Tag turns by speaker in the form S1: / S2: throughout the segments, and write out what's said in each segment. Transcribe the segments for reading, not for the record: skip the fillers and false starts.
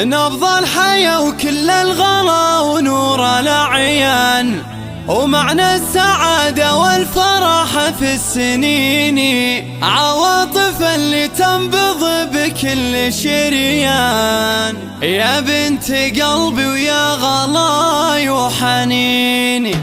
S1: نبض الحياة وكل الغلا ونور الأعيان، ومعنى السعادة والفرح في السنين، عواطف اللي تنبض بكل شريان. يا بنت قلبي ويا غلاي وحنيني،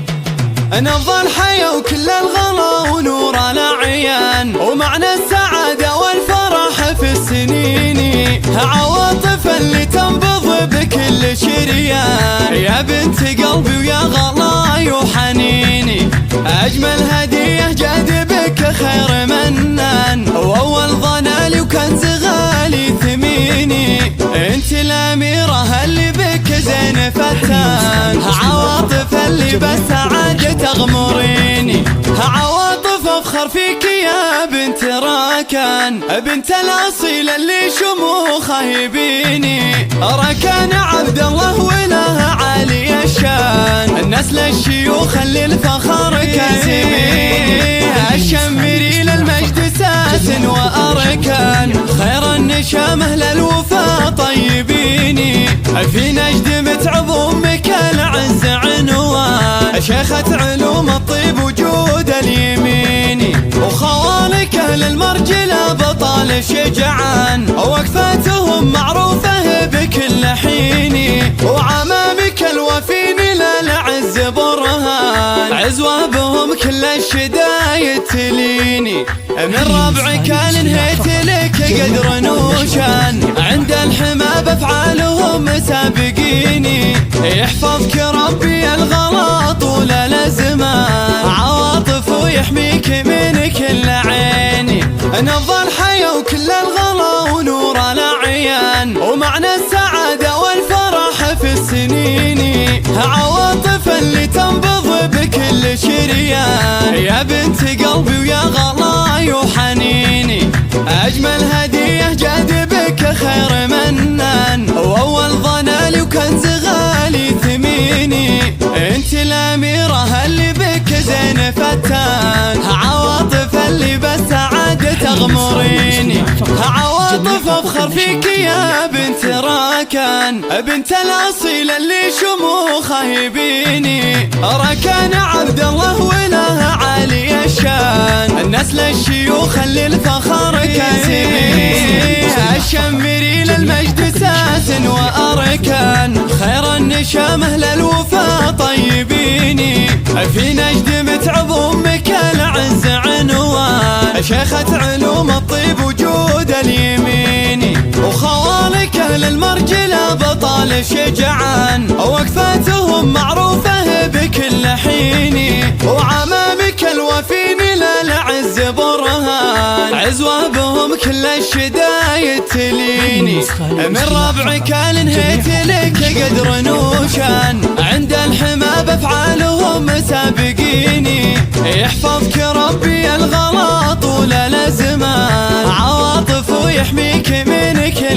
S1: نبض الحياة وكل الغلا ونور الأعيان، ومعنى السعادة والفرح في السنين، عواطف اللي تنبض بكل شريان. يا بنت قلبي ويا غلاي وحنيني، أجمل هدية جاد بك خير منان، وأول ظنالي وكنز غالي ثميني. انت الأميرة اللي بك زين فتان، عواطف اللي بالسعادة تغمريني، عواطف أفخر فيك يا بنت راكان، بنت الأصيل اللي شموخه يبيني. راكان عبد الله وله عالي الشان، النسل الشيوخ اللي الفخر كاسبيني. الشمري للمجد ساس وأركان، خير النشامه للوفا طيبيني. في نجد متعب أمك العز عنوان، شيخة علوم الطيب وجود اليميني. وخوالك أهل المرجلة بطال شجعان، وقفاتهم معروفة بكل حين. وعمامك الوفين للعز برهان، عزوة بهم كل الشدايد تليني. من ربعك انهيت لك قدر نوشان، عند الحما بافعالهم سابقيني. يحفظك ربي الغلا طول الازمان، عواطف ويحميك من كل عيني. نبض الحياة وكل الغلا ونور الأعيان، ومعنى السعادة والفرح في السنين، عواطف اللي تنبض بكل شريان. يا بنت قلبي ويا غلاي وحنيني، أجمل هدية جاد بك خير منان، وأول ظنالي وكنز غالي ثميني. انت الأميرة اللي بك زين فتان، عواطف اللي بالسعادة تغمريني، عواطف أفخر فيك يا بنت راكان، بنت الأصيل اللي شموخه يبيني. راكان عبد الله وله عالي الشان، النسل الشيوخ اللي الفخر كاسبيني. الشمري للمجد ساس وأركان، خير النشامه للوفا طيبيني. في نجد متعب أمك العز عنوان، شيخة علوم الطيب وجود اليميني. وخوالك أهل المرجلة بطال شجعان، وقفاتهم معروفة بكل حين. وعمامك الوفين للعز برهان، عزوة بهم كل الشدايد تليني. من ربعك انهيت لك قدر نوشان، عند الحما بافعالهم سابقيني. يحفظك ربي الغلا طول الازمان، عواطف ويحميك من كل